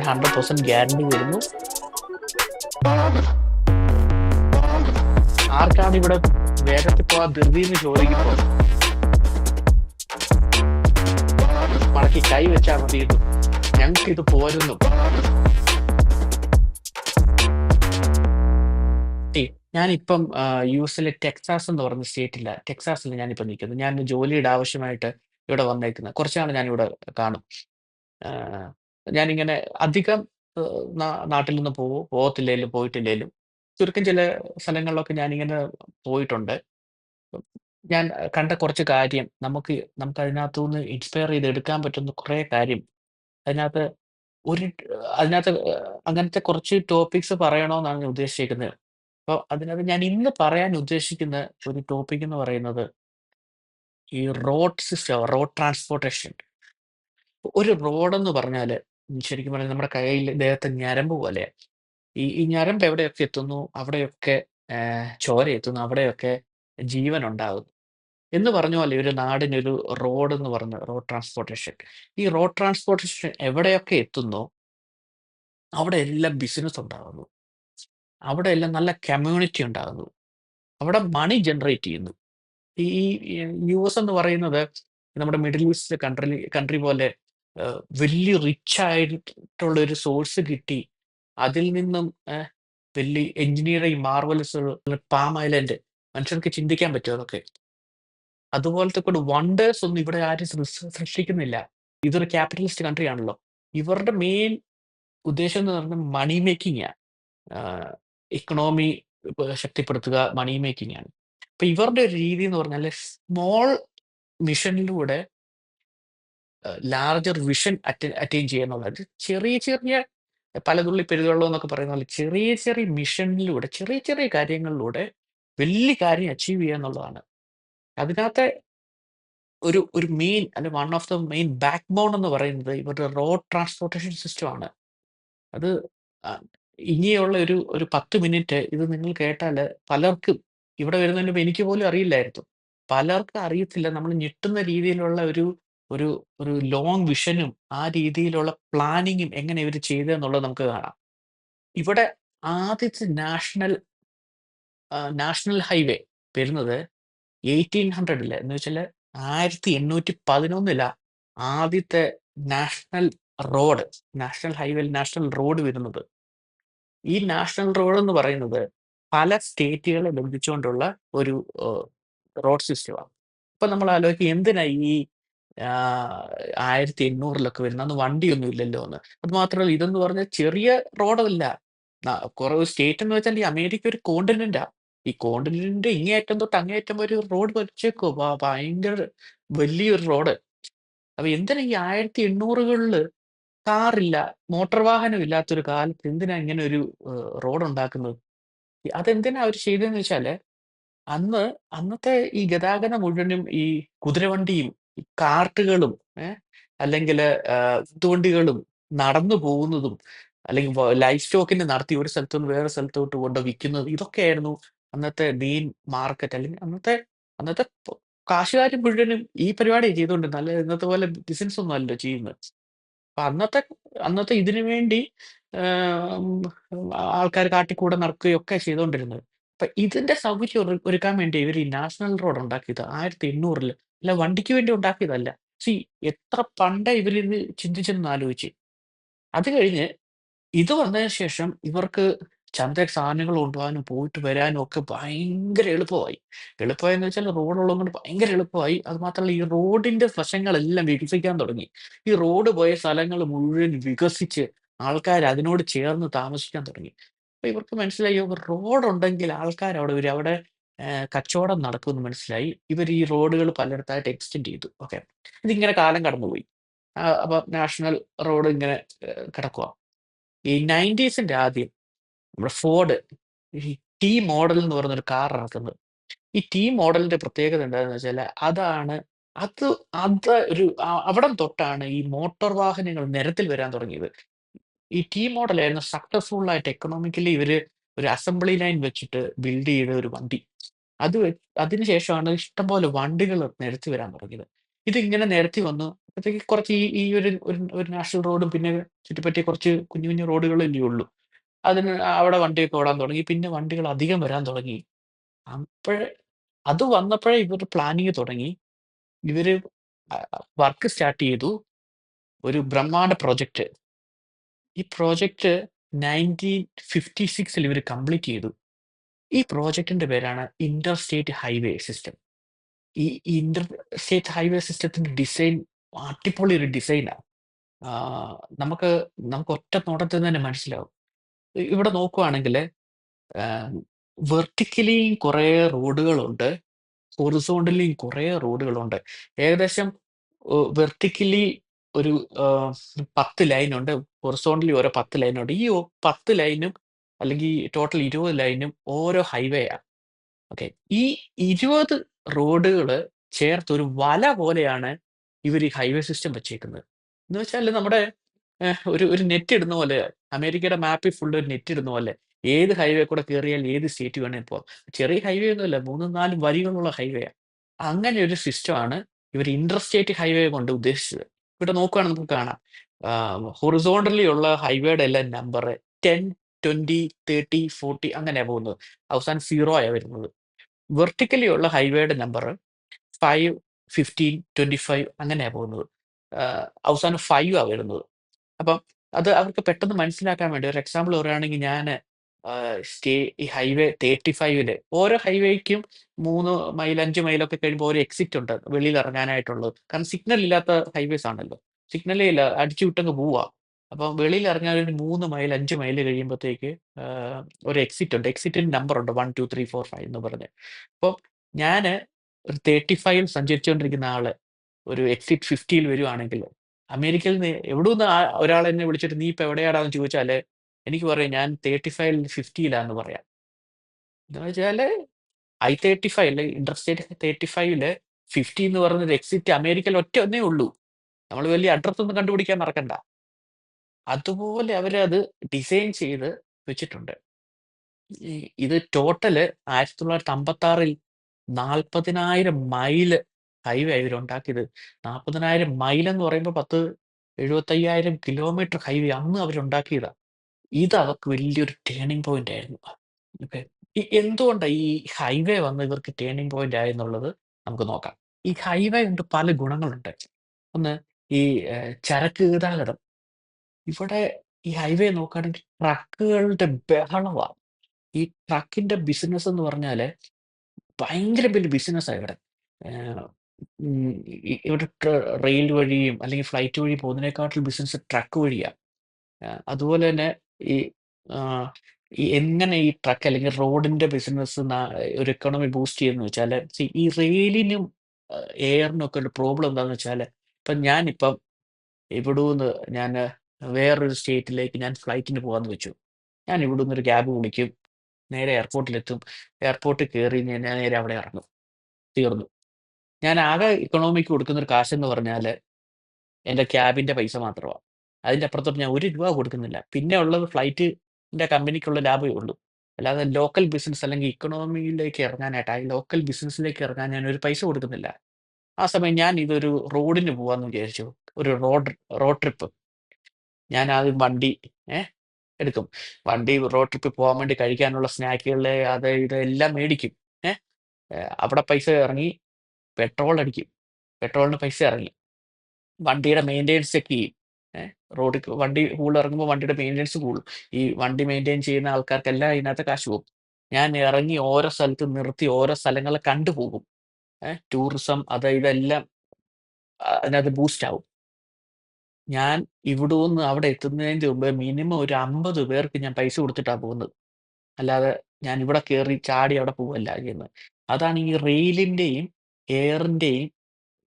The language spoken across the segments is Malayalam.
100% ഗ്യാരണ്ടി തരുന്നു. ആർക്കാണ് ഇവിടെ വേഗത്തിൽ പോവാൻ ധൃതി എന്ന് ചോദിക്കുമ്പോൾ മടക്കി കൈ വെച്ചാൽ മതിയെന്നും ഞങ്ങൾക്ക് ഇത് പോരുന്നു. ഞാനിപ്പം യു എസിലെ ടെക്സാസ് എന്ന് പറഞ്ഞ സ്റ്റേറ്റില്ല, ടെക്സാസിൽ ഞാനിപ്പോൾ നിൽക്കുന്നത്. ഞാൻ ജോലിയുടെ ആവശ്യമായിട്ട് ഇവിടെ വന്നേക്കുന്നത്. കുറച്ചാണ് ഞാനിവിടെ കാണും. ആഹ് ഞാനിങ്ങനെ അധികം നാട്ടിൽ നിന്ന് പോകത്തില്ലേലും പോയിട്ടില്ലേലും ചുരുക്കം ചില സ്ഥലങ്ങളിലൊക്കെ ഞാനിങ്ങനെ പോയിട്ടുണ്ട്. ഞാൻ കണ്ട കുറച്ച് കാര്യം നമുക്ക് അതിനകത്തുനിന്ന് ഇൻസ്പയർ ചെയ്ത് എടുക്കാൻ പറ്റുന്ന കുറേ കാര്യം അതിനകത്ത് ഒരു അതിനകത്ത് അങ്ങനത്തെ കുറച്ച് ടോപ്പിക്സ് പറയണമെന്നാണ് ഞാൻ ഉദ്ദേശിക്കുന്നത്. അപ്പോൾ അതിനകത്ത് ഞാൻ ഇന്ന് പറയാൻ ഉദ്ദേശിക്കുന്ന ഒരു ടോപ്പിക് എന്ന് പറയുന്നത് ഈ റോഡ് സിസ്റ്റം, റോഡ് ട്രാൻസ്പോർട്ടേഷൻ. ഒരു റോഡെന്ന് പറഞ്ഞാല് ശരിക്കും പറഞ്ഞാൽ നമ്മുടെ കയ്യിൽ ദേഹത്തെ ഞരമ്പ് പോലെയാ. ഈ ഞരമ്പ് എവിടെയൊക്കെ എത്തുന്നു അവിടെയൊക്കെ ചോര എത്തുന്നു, അവിടെയൊക്കെ ജീവനുണ്ടാകുന്നു. എന്ന് പറഞ്ഞ പോലെ ഒരു നാടിനൊരു റോഡെന്ന് പറഞ്ഞ റോഡ് ട്രാൻസ്പോർട്ടേഷൻ. ഈ റോഡ് ട്രാൻസ്പോർട്ടേഷൻ എവിടെയൊക്കെ എത്തുന്നോ അവിടെയെല്ലാം ബിസിനസ് ഉണ്ടാകുന്നു. അവിടെയെല്ലാം നല്ല കമ്മ്യൂണിറ്റി ഉണ്ടാകുന്നു. അവിടെ മണി ജനറേറ്റ് ചെയ്യുന്നു. ഈ ഈ യുഎസ് എന്ന് പറയുന്നത് നമ്മുടെ മിഡിൽ ഈസ്റ്റ് കൺട്രി പോലെ വലിയ റിച്ച് ആയിട്ടുള്ള ഒരു സോഴ്സ് കിട്ടി അതിൽ നിന്നും വലിയ എഞ്ചിനീയറിംഗ് മാർവൽസ് പാം ഐലൻഡ് മനുഷ്യർക്ക് ചിന്തിക്കാൻ പറ്റും അതൊക്കെ. അതുപോലത്തെ കൂടെ വണ്ടേഴ്സ് ഒന്നും ഇവിടെ ആരും സൃഷ്ടിക്കുന്നില്ല. ഇതൊരു ക്യാപിറ്റലിസ്റ്റ് കൺട്രി ആണല്ലോ. ഇവരുടെ മെയിൻ ഉദ്ദേശം എന്ന് പറഞ്ഞാൽ മണി മേക്കിംഗ് ആണ്. ഇക്കണോമി ശക്തിപ്പെടുത്തുക, മണി മേക്കിംഗ് ആണ്. അപ്പൊ ഇവരുടെ ഒരു രീതി എന്ന് പറഞ്ഞാൽ സ്മോൾ മിഷനിലൂടെ ലാർജർ വിഷൻ അറ്റൈൻ ചെയ്യുക എന്നുള്ളത്. ചെറിയ ചെറിയ പലതുള്ളി പെരുവെള്ളം എന്നൊക്കെ പറയുന്ന പോലെ ചെറിയ ചെറിയ മിഷനിലൂടെ ചെറിയ ചെറിയ കാര്യങ്ങളിലൂടെ വലിയ കാര്യം അച്ചീവ് ചെയ്യുക എന്നുള്ളതാണ്. അതിനകത്തെ ഒരു ഒരു മെയിൻ അല്ലെ one of the main backbone ബോൺ എന്ന് പറയുന്നത് ഇവരുടെ റോഡ് ട്രാൻസ്പോർട്ടേഷൻ സിസ്റ്റം ആണ്. അത് ഇനിയുള്ള ഒരു 10 മിനിറ്റ് ഇത് നിങ്ങൾ കേട്ടാൽ പലർക്കും ഇവിടെ വരുന്നതിന് മുമ്പ് എനിക്ക് പോലും അറിയില്ലായിരുന്നു. പലർക്കും അറിയത്തില്ല. നമ്മൾ ഞെട്ടുന്ന രീതിയിലുള്ള ഒരു ഒരു ഒരു ലോങ് വിഷനും ആ രീതിയിലുള്ള പ്ലാനിങ്ങും എങ്ങനെ ഇവർ ചെയ്തതെന്നുള്ളത് നമുക്ക് കാണാം. ഇവിടെ ആദ്യത്തെ നാഷണൽ ഹൈവേ വരുന്നത് 1800 എന്ന് വെച്ചാൽ 1811 ആദ്യത്തെ national national highway national road വരുന്നത്. ഈ നാഷണൽ റോഡ് എന്ന് പറയുന്നത് പല സ്റ്റേറ്റുകളെ ബന്ധിച്ചുകൊണ്ടുള്ള ഒരു റോഡ് സിസ്റ്റമാണ്. ഇപ്പൊ നമ്മൾ ആലോചിക്കും എന്തിനാ ഈ 1800 വരുന്നത്, അന്ന് വണ്ടിയൊന്നും ഇല്ലല്ലോ എന്ന്. അത് മാത്രമല്ല ഇതെന്ന് പറഞ്ഞാൽ ചെറിയ റോഡല്ല. കുറെ സ്റ്റേറ്റ് എന്ന് വെച്ചാൽ ഈ അമേരിക്ക ഒരു കോണ്ടിനെന്റാ. ഈ കോണ്ടിനെന്റിന്റെ ഇങ്ങേയറ്റം തൊട്ട് അങ്ങേയറ്റം വരെ ഒരു റോഡ് വരച്ചേക്കോ, ഭയങ്കര വലിയൊരു റോഡ്. അപ്പൊ എന്തിനാ ഈ 1800-കളില് കാറില്ല, മോട്ടോർ വാഹനം ഇല്ലാത്തൊരു കാലത്ത് എന്തിനാ ഇങ്ങനെ ഒരു റോഡ് ഉണ്ടാക്കുന്നത്? അതെന്തിനാ അവർ ചെയ്തതെന്ന് വെച്ചാല് അന്ന് അന്നത്തെ ഈ ഗതാഗതം മുഴുവനും ഈ കുതിരവണ്ടിയും ഈ കാർട്ടുകളും അല്ലെങ്കില് ഉന്തുവണ്ടികളും നടന്നു പോകുന്നതും അല്ലെങ്കിൽ ലൈഫ് സ്റ്റോക്കിനെ നടത്തി ഒരു സ്ഥലത്ത് നിന്ന് വേറെ സ്ഥലത്തോട്ട് കൊണ്ട് വിൽക്കുന്നത് ഇതൊക്കെയായിരുന്നു അന്നത്തെ മെയിൻ മാർക്കറ്റ്. അല്ലെങ്കിൽ അന്നത്തെ അന്നത്തെ കാശുകാർ മുഴുവനും ഈ പരിപാടി ചെയ്തുകൊണ്ടിരുന്നത്. അല്ലെ ഇന്നത്തെ പോലെ ബിസിനസ് ഒന്നും അല്ലല്ലോ ചെയ്യുന്നത്. അപ്പൊ അന്നത്തെ അന്നത്തെ ഇതിനു വേണ്ടി ആൾക്കാർ കാട്ടിക്കൂടെ നടക്കുകയൊക്കെ ചെയ്തുകൊണ്ടിരുന്നത്. അപ്പൊ ഇതിന്റെ സൗകര്യം ഒരുക്കാൻ വേണ്ടി ഇവർ ഈ നാഷണൽ റോഡ് ഉണ്ടാക്കിയത് 1800-ല്. അല്ല വണ്ടിക്ക് വേണ്ടി ഉണ്ടാക്കിയതല്ല. സി എത്ര പണ്ടേ ഇവരിത് ചിന്തിച്ചെന്ന് ആലോചിച്ച്. അത് കഴിഞ്ഞ് ഇത് വന്നതിന് ശേഷം ഇവർക്ക് ചന്തക്ക് സാധനങ്ങൾ കൊണ്ടുപോകാനും പോയിട്ട് വരാനും ഒക്കെ ഭയങ്കര എളുപ്പമായി. എളുപ്പമായെന്ന് വെച്ചാൽ റോഡ് ഉള്ളതുകൊണ്ട് ഭയങ്കര എളുപ്പമായി. അത് മാത്രമല്ല ഈ റോഡിന്റെ വശങ്ങളെല്ലാം വികസിക്കാൻ തുടങ്ങി. ഈ റോഡ് പോയ സ്ഥലങ്ങൾ മുഴുവൻ വികസിച്ച് ആൾക്കാർ അതിനോട് ചേർന്ന് താമസിക്കാൻ തുടങ്ങി. അപ്പൊ ഇവർക്ക് മനസ്സിലായി റോഡ് ഉണ്ടെങ്കിൽ ആൾക്കാർ അവിടെ വരും. അവിടെ കച്ചവടം നടക്കുമെന്ന് മനസ്സിലായി. ഇവർ ഈ റോഡുകൾ പലയിടത്തായിട്ട് എക്സ്റ്റെൻഡ് ചെയ്തു. ഓക്കെ, ഇതിങ്ങനെ കാലം കടന്നുപോയി. അപ്പൊ നാഷണൽ റോഡ് ഇങ്ങനെ കിടക്കുക. ഈ 90s-ന്റെ ആദ്യം നമ്മുടെ ഫോർഡ് ഈ ടി മോഡൽ എന്ന് പറയുന്ന ഒരു കാർ ഇറക്കുന്നത്. ഈ ടി മോഡലിന്റെ പ്രത്യേകത എന്താണെന്ന് വെച്ചാൽ അത് അത് അവിടം തൊട്ടാണ് ഈ മോട്ടോർ വാഹനങ്ങൾ നിരത്തിൽ വരാൻ തുടങ്ങിയത്. ഈ ടി മോഡലായിരുന്നു സക്സസ്ഫുൾ ആയിട്ട് എക്കണോമിക്കലി ഇവര് ഒരു അസംബ്ലി ലൈൻ വെച്ചിട്ട് ബിൽഡ് ചെയ്ത ഒരു വണ്ടി. അതിനുശേഷമാണ് ഇഷ്ടംപോലെ വണ്ടികൾ നിരത്തി വരാൻ തുടങ്ങിയത്. ഇതിങ്ങനെ നിരത്തി വന്നു. അപ്പോഴത്തേക്ക് കുറച്ച് ഈ ഒരു നാഷണൽ റോഡും പിന്നെ ചുറ്റിപ്പറ്റിയ കുറച്ച് കുഞ്ഞു കുഞ്ഞു റോഡുകളല്ലേ ഉള്ളൂ. അതിന് അവിടെ വണ്ടിയൊക്കെ ഓടാൻ തുടങ്ങി. പിന്നെ വണ്ടികൾ അധികം വരാൻ തുടങ്ങി. അപ്പഴ് അത് വന്നപ്പഴേ ഇവര് പ്ലാനിങ് തുടങ്ങി. ഇവര് വർക്ക് സ്റ്റാർട്ട് ചെയ്തു. ഒരു ബ്രഹ്മാണ്ഡ പ്രൊജക്റ്റ്. ഈ പ്രോജക്റ്റ് 1956 ഇവര് കംപ്ലീറ്റ് ചെയ്തു. ഈ പ്രോജക്റ്റിന്റെ പേരാണ് ഇന്റർ സ്റ്റേറ്റ് ഹൈവേ സിസ്റ്റം. ഈ ഇന്റർ സ്റ്റേറ്റ് ഹൈവേ സിസ്റ്റത്തിന്റെ ഡിസൈൻ അടിപൊളി ഒരു ഡിസൈനാ. ആഹ് നമുക്ക് നമുക്ക് ഒറ്റ നോട്ടത്തിൽ തന്നെ മനസ്സിലാവും. ഇവിടെ നോക്കുവാണെങ്കില് ആഹ് വെർട്ടിക്കലിയും കുറേ റോഡുകളുണ്ട്. ഹൊറിസോണ്ടലിയും കുറേ റോഡുകളുണ്ട്. ഏകദേശം വെർട്ടിക്കലി ഒരു 10 ലൈനുണ്ട്. ഹൊറിസോണ്ടലി ഓരോ 10 ലൈനുണ്ട്. ഈ 10 ലൈനും അല്ലെങ്കിൽ ടോട്ടൽ 20 ലൈനും ഓരോ ഹൈവേയാ. ഓക്കെ. ഈ 20 റോഡുകള് ചേർത്ത് ഒരു വല പോലെയാണ് ഇവര് ഈ ഹൈവേ സിസ്റ്റം വെച്ചേക്കുന്നത്. എന്ന് വെച്ചാല് നമ്മുടെ ഒരു നെറ്റ് ഇടുന്ന പോലെ അമേരിക്കയുടെ മാപ്പിൽ ഫുള്ള് ഒരു നെറ്റ് ഇടുന്ന പോലെ ഏത് ഹൈവേ കൂടെ കേറിയാൽ ഏത് സ്റ്റേറ്റ് വേണേലും പോവാം. ചെറിയ ഹൈവേ ഒന്നുമല്ല 3, 4 വരികളുള്ള ഹൈവേയാ. അങ്ങനെ ഒരു സിസ്റ്റമാണ് ഇവര് ഇന്റർ സ്റ്റേറ്റ് ഹൈവേ കൊണ്ട് ഉദ്ദേശിച്ചത്. ഇവിടെ നോക്കുവാണെങ്കിൽ നമുക്ക് കാണാം. ഹൊറിസോണ്ടലി ഉള്ള ഹൈവേയുടെ എല്ലാം നമ്പർ 10, 20, 30, 40 അങ്ങനെയാ പോകുന്നത്. അവസാനം 0 ആയ വരുന്നത്. വെർട്ടിക്കലി ഉള്ള ഹൈവേയുടെ നമ്പർ 5, 15, 25 അങ്ങനെയാ പോകുന്നത്. അവസാനം 5 ആ വരുന്നത്. അപ്പം അത് അവർക്ക് പെട്ടെന്ന് മനസ്സിലാക്കാൻ വേണ്ടി ഒരു എക്സാമ്പിൾ പറയുകയാണെങ്കിൽ ഞാന് ഈ ഹൈവേ 35 ഓരോ ഹൈവേക്കും 3 മൈൽ 5 മൈലൊക്കെ കഴിയുമ്പോൾ ഒരു എക്സിറ്റ് ഉണ്ട് വെളിയിൽ ഇറങ്ങാനായിട്ടുള്ളത്. കാരണം സിഗ്നൽ ഇല്ലാത്ത ഹൈവേസ് ആണല്ലോ. സിഗ്നലേ ഇല്ല അടിച്ചു വിട്ടങ്ങ് പോവാ. അപ്പം വെളിയിൽ ഇറങ്ങാൻ ഒരു 3 മൈൽ 5 മൈൽ കഴിയുമ്പോഴത്തേക്ക് ആഹ് ഒരു എക്സിറ്റ് ഉണ്ട്. എക്സിറ്റിന് നമ്പർ ഉണ്ട് 1, 2, 3, 4, 5 എന്ന് പറഞ്ഞ്. അപ്പം ഞാന് ഒരു 35 സഞ്ചരിച്ചുകൊണ്ടിരിക്കുന്ന ആള് ഒരു എക്സിറ്റ് 50 വരുവാണെങ്കിൽ അമേരിക്കയിൽ നിന്ന് എവിടുന്ന് ഒരാൾ എന്നെ വിളിച്ചിട്ട് നീ ഇപ്പൊ എവിടെയാടാന്ന് ചോദിച്ചാല് എനിക്ക് പറയാം ഞാൻ 35 50 പറയാം. എന്ന് വെച്ചാല് I-35 അല്ലെ ഇന്റർസ്റ്റേറ്റ് 35 50 എന്ന് പറയുന്നൊരു എക്സിറ്റ് അമേരിക്കയിൽ ഒറ്റ ഒന്നേ ഉള്ളൂ. നമ്മൾ വലിയ അഡ്രസ് ഒന്നും കണ്ടുപിടിക്കാൻ നടക്കണ്ട. അതുപോലെ അവരത് ഡിസൈൻ ചെയ്ത് വെച്ചിട്ടുണ്ട്. ഈ ഇത് ടോട്ടല് 1956 40,000 മൈല് ഹൈവേ ഇവരുണ്ടാക്കിയത്. 40,000 മൈലെന്ന് പറയുമ്പോ 75,000 കിലോമീറ്റർ ഹൈവേ അന്ന് അവരുണ്ടാക്കിയതാ. ഇത് അവർക്ക് വലിയൊരു ടേണിംഗ് പോയിന്റ് ആയിരുന്നു. ഓക്കെ. എന്തുകൊണ്ടാ ഈ ഹൈവേ വന്ന് ഇവർക്ക് ടേണിംഗ് പോയിന്റ് ആയെന്നുള്ളത് നമുക്ക് നോക്കാം. ഈ ഹൈവേ കൊണ്ട് പല ഗുണങ്ങളുണ്ട്. ഒന്ന് ഈ ചരക്ക് ഗതാഗതം. ഇവിടെ ഈ ഹൈവേ നോക്കുകയാണെങ്കിൽ ട്രക്കുകളുടെ ബഹളവാ. ഈ ട്രക്കിന്റെ ബിസിനസ് എന്ന് പറഞ്ഞാല് ഭയങ്കര വലിയ ബിസിനസ്സാ ഇവിടെ. ഏഹ് ഉം ഇവിടെ റെയിൽ വഴിയും അല്ലെങ്കിൽ ഫ്ലൈറ്റ് വഴി പോകുന്നതിനെക്കാട്ടിലും ബിസിനസ് ട്രക്ക് വഴിയാ. അതുപോലെ തന്നെ ഈ ആഹ് ഈ എങ്ങനെ ഈ ട്രക്ക് അല്ലെങ്കിൽ റോഡിന്റെ ബിസിനസ് ഒരു എക്കോണമി ബൂസ്റ്റ് ചെയ്യുമെന്ന് വെച്ചാല് ഈ റെയിലിനും എയറിനും ഒക്കെ ഒരു പ്രോബ്ലം എന്താന്ന് വെച്ചാല് ഞാനിപ്പം ഇവിടൂന്ന് ഞാന് വേറൊരു സ്റ്റേറ്റിലേക്ക് ഞാൻ ഫ്ലൈറ്റിന് പോവാന്ന് വെച്ചു. ഞാൻ ഇവിടുന്ന് ഒരു ക്യാബ് വിളിക്കും. നേരെ എയർപോർട്ടിലെത്തും. എയർപോർട്ടിൽ കേറി ഞാൻ നേരെ അവിടെ ഇറങ്ങും. തീർന്നു. ഞാൻ ആകെ ഇക്കണോമിക്ക് കൊടുക്കുന്ന ഒരു കാശെന്ന് പറഞ്ഞാല് എന്റെ ക്യാബിന്റെ പൈസ മാത്രമാ. അതിന്റെ അപ്പുറത്തോട്ട് ഞാൻ ₹1 കൊടുക്കുന്നില്ല. പിന്നെ ഉള്ളത് ഫ്ലൈറ്റിന്റെ കമ്പനിക്കുള്ള ലാഭമേ ഉള്ളൂ. അല്ലാതെ ലോക്കൽ ബിസിനസ് അല്ലെങ്കിൽ ഇക്കണോമിയിലേക്ക് ഇറങ്ങാനായിട്ട് ലോക്കൽ ബിസിനസ്സിലേക്ക് ഇറങ്ങാൻ ഞാൻ ഒരു പൈസ കൊടുക്കുന്നില്ല. ആ സമയം ഞാൻ ഇതൊരു റോഡിന് പോവാന്ന് വിചാരിച്ചു. ഒരു റോഡ് ട്രിപ്പ്. ഞാൻ ആദ്യം വണ്ടി ഏഹ് എടുക്കും. വണ്ടി റോഡ് ട്രിപ്പിൽ പോവാൻ വേണ്ടി കഴിക്കാനുള്ള സ്നാക്കുകള് അത് ഇത് എല്ലാം മേടിക്കും. ഏഹ് അവിടെ പൈസ ഇറങ്ങി പെട്രോൾ അടിക്കും. പെട്രോളിന് പൈസ ഇറങ്ങി. വണ്ടിയുടെ മെയിന്റനൻസ് ചെക്ക് ചെയ്യും. വണ്ടി കൂടുതൽ ഇറങ്ങുമ്പോൾ വണ്ടിയുടെ മെയിന്റനൻസ് കൂടും. ഈ വണ്ടി മെയിന്റെയിൻ ചെയ്യുന്ന ആൾക്കാർക്കെല്ലാം ഇതിനകത്ത് കാശ് പോകും. ഞാൻ ഇറങ്ങി ഓരോ സ്ഥലത്ത് നിർത്തി ഓരോ സ്ഥലങ്ങള് കണ്ടുപോകും. ടൂറിസം അത് ഇതെല്ലാം അതിനകത്ത് ബൂസ്റ്റ് ആവും. ഞാൻ ഇവിടൂന്ന് അവിടെ എത്തുന്നതിന്റെ മുമ്പേ മിനിമം ഒരു 50 പേർക്ക് ഞാൻ പൈസ കൊടുത്തിട്ടാ പോകുന്നത്. അല്ലാതെ ഞാൻ ഇവിടെ കേറി ചാടി അവിടെ പോവല്ല ചെയ്യുന്നത്. അതാണ് ഈ റെയിലിന്റെയും എയറിന്റെയും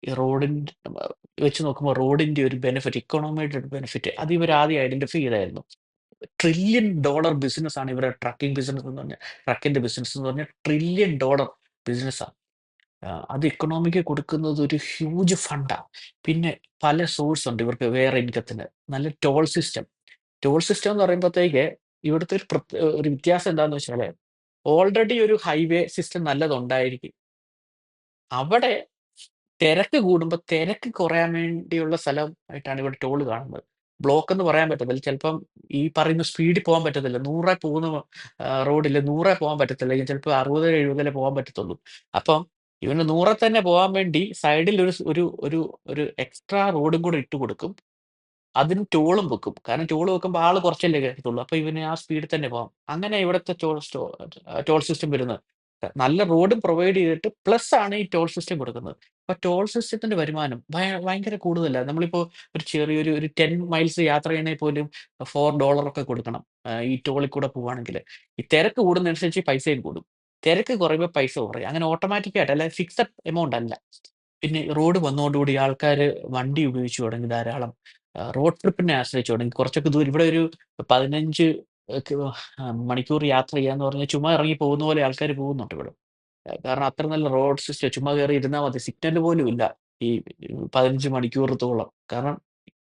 ഈ റോഡിന്റെ വെച്ച് നോക്കുമ്പോൾ റോഡിന്റെ ഒരു ബെനിഫിറ്റ്, ഇക്കോണമിയുടെ ഒരു ബെനിഫിറ്റ് അത് ഇവർ ആദ്യം ഐഡന്റിഫൈ ചെയ്തായിരുന്നു. $1 ട്രില്യൺ ബിസിനസ്സാണ് ഇവരുടെ ട്രക്കിംഗ് ബിസിനസ് എന്ന് പറഞ്ഞാൽ. ട്രക്കിന്റെ ബിസിനസ് എന്ന് പറഞ്ഞാൽ $1 ട്രില്യൺ ബിസിനസ്സാ. അത് ഇക്കണോമിക്ക് കൊടുക്കുന്നത് ഒരു ഹ്യൂജ് ഫണ്ടാ. പിന്നെ പല സോഴ്സ് ഉണ്ട് ഇവർക്ക് വേറെ ഇൻകത്തിന്. നല്ല ടോൾ സിസ്റ്റം. ടോൾ സിസ്റ്റം എന്ന് പറയുമ്പോഴത്തേക്ക് ഇവിടുത്തെ ഒരു വ്യത്യാസം എന്താന്ന് വെച്ചാല് ഓൾറെഡി ഒരു ഹൈവേ സിസ്റ്റം നല്ലതുണ്ടായിരിക്കും. അവിടെ തിരക്ക് കൂടുമ്പോ തിരക്ക് കുറയാൻ വേണ്ടിയുള്ള സ്ഥലം ആയിട്ടാണ് ഇവിടെ ടോൾ കാണുന്നത്. ബ്ലോക്ക് എന്ന് പറയാൻ പറ്റത്തില്ല. ചിലപ്പം ഈ പറയുന്ന സ്പീഡിൽ പോകാൻ പറ്റത്തില്ല. 100 പോകുന്ന റോഡില് 100 പോകാൻ പറ്റത്തില്ല. ചിലപ്പോ 60, 70 പോകാൻ പറ്റത്തുള്ളൂ. അപ്പം ഇവന് 100 തന്നെ പോകാൻ വേണ്ടി സൈഡിൽ ഒരു എക്സ്ട്രാ റോഡും കൂടെ ഇട്ട് കൊടുക്കും. അതിന് ടോളും വെക്കും. കാരണം ടോൾ വെക്കുമ്പോ ആള് കുറച്ചല്ലേ കേറത്തുള്ളൂ. അപ്പൊ ഇവന് ആ സ്പീഡിൽ തന്നെ പോവാം. അങ്ങനെ ഇവിടുത്തെ ടോൾ സിസ്റ്റം വരുന്നത്. നല്ല റോഡും പ്രൊവൈഡ് ചെയ്തിട്ട് പ്ലസ് ആണ് ഈ ടോൾ സിസ്റ്റം കൊടുക്കുന്നത്. അപ്പൊ ടോൾ സിസ്റ്റത്തിന്റെ വരുമാനം ഭയങ്കര കൂടുതലാ. നമ്മളിപ്പോ ഒരു ചെറിയൊരു 10 മൈൽസ് യാത്ര ചെയ്യണേ പോലും $4 ഒക്കെ കൊടുക്കണം. ഈ ടോളിൽ കൂടെ പോവാണെങ്കില്. ഈ തിരക്ക് കൂടുന്നതനുസരിച്ച് പൈസയും കൂടും. തിരക്ക് കുറയുമ്പോ പൈസ കുറയും. അങ്ങനെ ഓട്ടോമാറ്റിക് ആയിട്ട് അല്ലാതെ ഫിക്സഡ് എമൗണ്ട് അല്ല. പിന്നെ റോഡ് വന്നതോടുകൂടി ആൾക്കാര് വണ്ടി ഉപയോഗിച്ചു തുടങ്ങി ധാരാളം. റോഡ് ട്രിപ്പിനെ ആശ്രയിച്ചു തുടങ്ങി. കുറച്ചൊക്കെ ദൂരം ഇവിടെ ഒരു 15 മണിക്കൂർ യാത്ര ചെയ്യാന്ന് പറഞ്ഞാൽ ചുമ്മാ ഇറങ്ങി പോകുന്ന പോലെ ആൾക്കാര് പോകുന്നുണ്ട് ഇവിടെ. കാരണം അത്ര നല്ല റോഡ് സിസ്റ്റം ചുമ്മാ കേറി ഇരുന്നാ മതി. സിഗ്നല് പോലും ഇല്ല. ഈ 15 മണിക്കൂറത്തോളം. കാരണം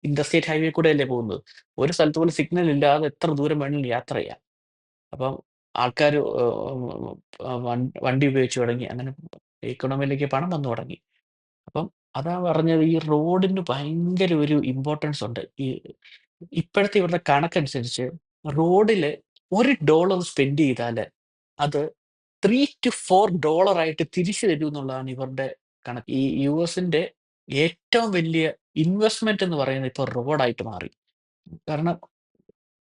ഇന്റർസ്റ്റേറ്റ് ഹൈവേ കൂടെയല്ലേ പോകുന്നത്. ഒരു സ്ഥലത്ത് പോലും സിഗ്നൽ ഇല്ലാതെ എത്ര ദൂരം വേണമെങ്കിലും യാത്ര ചെയ്യാം. അപ്പം ആൾക്കാര് വണ്ടി ഉപയോഗിച്ച് തുടങ്ങി. അങ്ങനെ എക്കണോമിയിലേക്ക് പണം വന്നു തുടങ്ങി. അപ്പം അതാ പറഞ്ഞത് ഈ റോഡിന് ഭയങ്കര ഒരു ഇമ്പോർട്ടൻസ് ഉണ്ട്. ഇപ്പോഴത്തെ ഇവരുടെ കണക്കനുസരിച്ച് റോഡില് $1 സ്പെൻഡ് ചെയ്താല് അത് $3 to $4 ആയിട്ട് തിരിച്ചു തരൂന്നുള്ളതാണ് ഇവരുടെ കണക്ക്. ഈ യുഎസിന്റെ ഏറ്റവും വലിയ ഇൻവെസ്റ്റ്മെന്റ് എന്ന് പറയുന്നത് ഇപ്പൊ റോഡായിട്ട് മാറി. കാരണം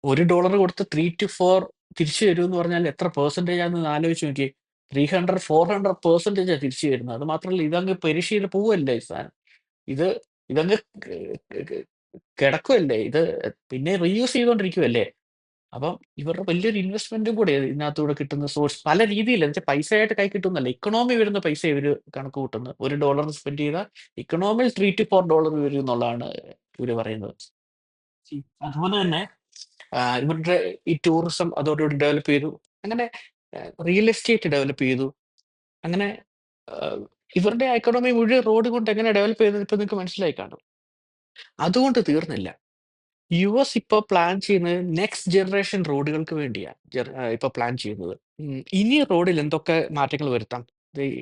$1 കൊടുത്ത് 3 to 4 തിരിച്ചു തരൂന്ന് പറഞ്ഞാൽ എത്ര പെർസെന്റേജ് ആണെന്ന് ആലോചിച്ച് നോക്കിയേ. 300, 400% തിരിച്ചു തരുന്നത്. അത് മാത്രമല്ല ഇതങ്ങ് പെരിഷ് ചെയ്ത് പോവല്ലേ ഈ സാധനം. ഇത് ഇതങ്ങ് കിടക്കുവല്ലേ. ഇത് പിന്നെ റീയൂസ് ചെയ്തോണ്ടിരിക്കുവല്ലേ. അപ്പം ഇവരുടെ വലിയൊരു ഇൻവെസ്റ്റ്മെന്റും കൂടെ ഇതിനകത്തൂടെ കിട്ടുന്ന സോഴ്സ് പല രീതിയില് എന്നുവെച്ചാ പൈസയായിട്ട് കൈ കിട്ടുന്നല്ല. ഇക്കണോമി വരുന്ന പൈസ ഇവര് കണക്ക് കൂട്ടുന്നത്. $1 സ്പെൻഡ് ചെയ്താൽ ഇക്കണോമിയിൽ $3 to $4 വരും എന്നുള്ളതാണ് ഇവര് പറയുന്നത്. അതുപോലെ തന്നെ ഇവരുടെ ഈ ടൂറിസം അതോടുകൂടി ഡെവലപ്പ് ചെയ്തു. അങ്ങനെ റിയൽ എസ്റ്റേറ്റ് ഡെവലപ്പ് ചെയ്തു. അങ്ങനെ ആഹ് ഇവരുടെ എക്കണോമി മുഴുവൻ റോഡ് കൊണ്ട് എങ്ങനെ ഡെവലപ്പ് ചെയ്തത് ഇപ്പൊ നിങ്ങക്ക് മനസ്സിലായി കാണും. അതുകൊണ്ട് തീർന്നില്ല. യുഎസ് ഇപ്പൊ പ്ലാൻ ചെയ്യുന്നത് നെക്സ്റ്റ് ജനറേഷൻ റോഡുകൾക്ക് വേണ്ടിയാ. ഇപ്പൊ പ്ലാൻ ചെയ്യുന്നത്. ഇനി റോഡിൽ എന്തൊക്കെ മാറ്റങ്ങൾ വരുത്താം?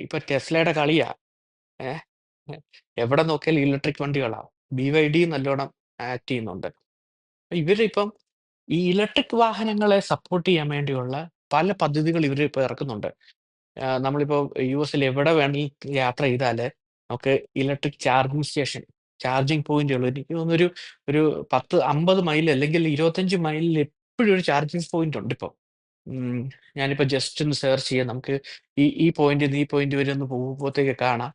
ഇപ്പൊ ടെസ്ലയുടെ കളിയാ. ഏഹ്. എവിടെ നോക്കിയാലും ഇലക്ട്രിക് വണ്ടികളാ. ബിവൈഡി നല്ലോണം ആക്ട് ചെയ്യുന്നുണ്ട്. ഇവരിപ്പം ഈ ഇലക്ട്രിക് വാഹനങ്ങളെ സപ്പോർട്ട് ചെയ്യാൻ വേണ്ടിയുള്ള പല പദ്ധതികൾ ഇവര് ഇപ്പൊ ഇറക്കുന്നുണ്ട്. നമ്മളിപ്പോ യുഎസിൽ എവിടെ വേണമെങ്കിലും യാത്ര ചെയ്താല് നമുക്ക് ഇലക്ട്രിക് ചാർജിംഗ് സ്റ്റേഷൻ, ചാർജിംഗ് പോയിന്റുകൾ എനിക്ക് തോന്നുന്നു ഒരു 10, 50 മൈൽ അല്ലെങ്കിൽ 25 മൈലിൽ എപ്പോഴും ഒരു ചാർജിംഗ് പോയിന്റ് ഉണ്ട് ഇപ്പൊ. ഉം, ഞാനിപ്പോ ജസ്റ്റ് ഒന്ന് സെർച്ച് ചെയ്യാം. നമുക്ക് ഈ പോയിന്റിൽ നിന്ന് ഈ പോയിന്റ് വരെ ഒന്ന് പോകുമ്പോഴത്തേക്ക് കാണാം.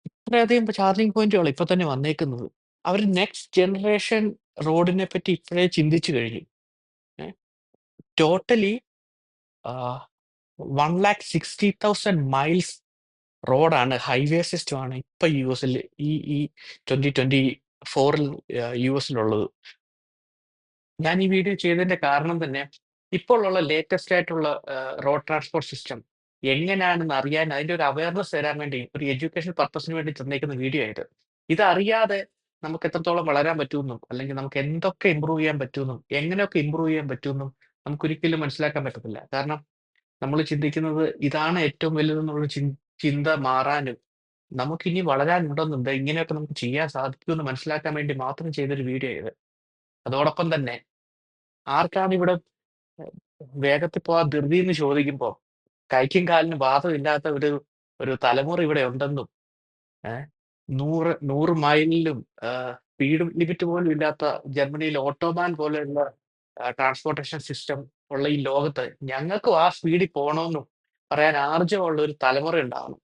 ഇത്രയധികം ചാർജിംഗ് പോയിന്റുകൾ ഇപ്പൊ തന്നെ വന്നേക്കുന്നത്. അവർ നെക്സ്റ്റ് ജനറേഷൻ റോഡിനെ പറ്റി ഇപ്പോഴേ ചിന്തിച്ചു കഴിഞ്ഞു. ടോട്ടലി 160,000 മൈൽസ് റോഡാണ്, ഹൈവേ സിസ്റ്റമാണ് ഇപ്പൊ യുഎസിൽ ഈ 2024 യുഎസിലുള്ളത്. ഞാൻ ഈ വീഡിയോ ചെയ്തതിന്റെ കാരണം തന്നെ ഇപ്പോൾ ഉള്ള ലേറ്റസ്റ്റ് ആയിട്ടുള്ള റോഡ് ട്രാൻസ്പോർട്ട് സിസ്റ്റം എങ്ങനെയാണെന്ന് അറിയാൻ അതിന്റെ ഒരു അവയർനെസ് തരാൻ വേണ്ടി ഒരു എഡ്യൂക്കേഷൻ പർപ്പസിന് വേണ്ടി തന്നേക്കുന്ന വീഡിയോ ആയത്. ഇതറിയാതെ നമുക്ക് എത്രത്തോളം വളരാൻ പറ്റുമെന്നും അല്ലെങ്കിൽ നമുക്ക് എന്തൊക്കെ ഇമ്പ്രൂവ് ചെയ്യാൻ പറ്റുമെന്നും എങ്ങനെയൊക്കെ ഇമ്പ്രൂവ് ചെയ്യാൻ പറ്റുമെന്നും നമുക്ക് ഒരിക്കലും മനസ്സിലാക്കാൻ പറ്റത്തില്ല. കാരണം നമ്മൾ ചിന്തിക്കുന്നത് ഇതാണ് ഏറ്റവും വലുതെന്നുള്ള ചിന്ത മാറാനും നമുക്കിനി വളരാനുണ്ടെന്നുണ്ട്, ഇങ്ങനെയൊക്കെ നമുക്ക് ചെയ്യാൻ സാധിക്കുമെന്ന് മനസ്സിലാക്കാൻ വേണ്ടി മാത്രം ചെയ്തൊരു വീഡിയോ ഇത്. അതോടൊപ്പം തന്നെ ആർക്കാണ് ഇവിടെ വേഗത്തിൽ പോവാൻ ധൃതി എന്ന് ചോദിക്കുമ്പോ കൈക്കും കാലിനും വാദമില്ലാത്ത ഒരു തലമുറ ഇവിടെ ഉണ്ടെന്നും ഏഹ് 100 മൈലിലും സ്പീഡ് ലിമിറ്റ് പോലും ഇല്ലാത്ത ജർമ്മനിയിലെ ഓട്ടോബാൻ പോലെയുള്ള ട്രാൻസ്പോർട്ടേഷൻ സിസ്റ്റം ഉള്ള ഈ ലോകത്ത് ഞങ്ങൾക്കും ആ സ്പീഡിൽ പോണമെന്നും പറയാൻ ആർജവമുള്ള ഒരു തലമുറ ഉണ്ടാവണം.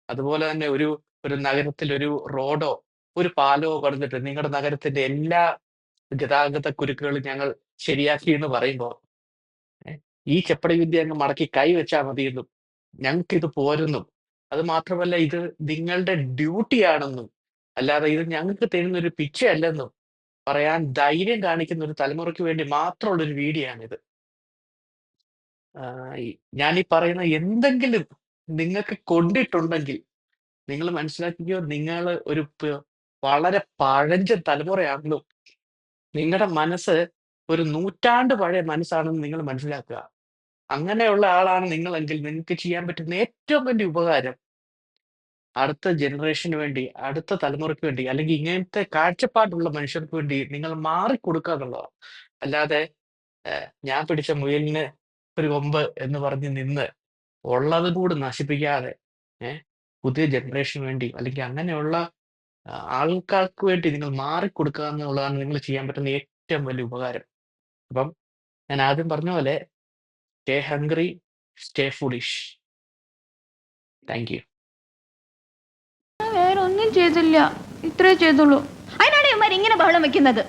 അതുപോലെ തന്നെ ഒരു നഗരത്തിൽ ഒരു റോഡോ ഒരു പാലമോ പണിതിട്ട് നിങ്ങളുടെ നഗരത്തിന്റെ എല്ലാ ഗതാഗത കുരുക്കുകളും ഞങ്ങൾ ശരിയാക്കി എന്ന് പറയുമ്പോൾ ഈ ചെപ്പടി വിദ്യ അങ്ങ് മടക്കി കൈ വെച്ചാൽ മതിയെന്നും ഞങ്ങൾക്കിത് പോരെന്നും അത് മാത്രമല്ല ഇത് നിങ്ങളുടെ ഡ്യൂട്ടിയാണെന്നും അല്ലാതെ ഇത് ഞങ്ങൾക്ക് തരുന്ന ഒരു പിച്ചയല്ലെന്നും പറയാൻ ധൈര്യം കാണിക്കുന്ന ഒരു തലമുറയ്ക്ക് വേണ്ടി മാത്രമുള്ള ഒരു വീഡിയോ ആണിത്. ഞാൻ ഈ പറയുന്ന എന്തെങ്കിലും നിങ്ങൾക്ക് കൊണ്ടിട്ടുണ്ടെങ്കിൽ നിങ്ങൾ മനസ്സിലാക്കിക്കോ, നിങ്ങൾ വളരെ പഴഞ്ചൻ തലമുറയാണെന്നും നിങ്ങളുടെ മനസ്സ് ഒരു നൂറ്റാണ്ട് പഴയ മനസ്സാണെന്ന് നിങ്ങൾ മനസ്സിലാക്കുക. അങ്ങനെയുള്ള ആളാണ് നിങ്ങളെങ്കിൽ നിങ്ങൾക്ക് ചെയ്യാൻ പറ്റുന്ന ഏറ്റവും വലിയ ഉപകാരം അടുത്ത ജനറേഷന് വേണ്ടി, അടുത്ത തലമുറയ്ക്ക് വേണ്ടി, അല്ലെങ്കിൽ ഇങ്ങനത്തെ കാഴ്ചപ്പാടുള്ള മനുഷ്യർക്ക് വേണ്ടി നിങ്ങൾ മാറിക്കൊടുക്കുക എന്നുള്ളതാണ്. അല്ലാതെ ഞാൻ പിടിച്ച മുയലിന് ഒരു കൊമ്പ് എന്ന് പറഞ്ഞ് നിന്ന് ഉള്ളത് കൂടി നശിപ്പിക്കാതെ പുതിയ ജനറേഷന് വേണ്ടി അല്ലെങ്കിൽ അങ്ങനെയുള്ള ആൾക്കാർക്ക് വേണ്ടി നിങ്ങൾ മാറിക്കൊടുക്കുക എന്നുള്ളതാണ് നിങ്ങൾ ചെയ്യാൻ പറ്റുന്ന ഏറ്റവും വലിയ ഉപകാരം. അപ്പം ഞാൻ ആദ്യം പറഞ്ഞ പോലെ stay hungry, stay foolish. Thank you. വേറെ ഒന്നും ചെയ്തില്ല, ഇത്രേ ചെയ്തുള്ളൂ. അതിനാണ് ഇവന്മാർ ഇങ്ങനെ ബഹളം വെക്കുന്നത്.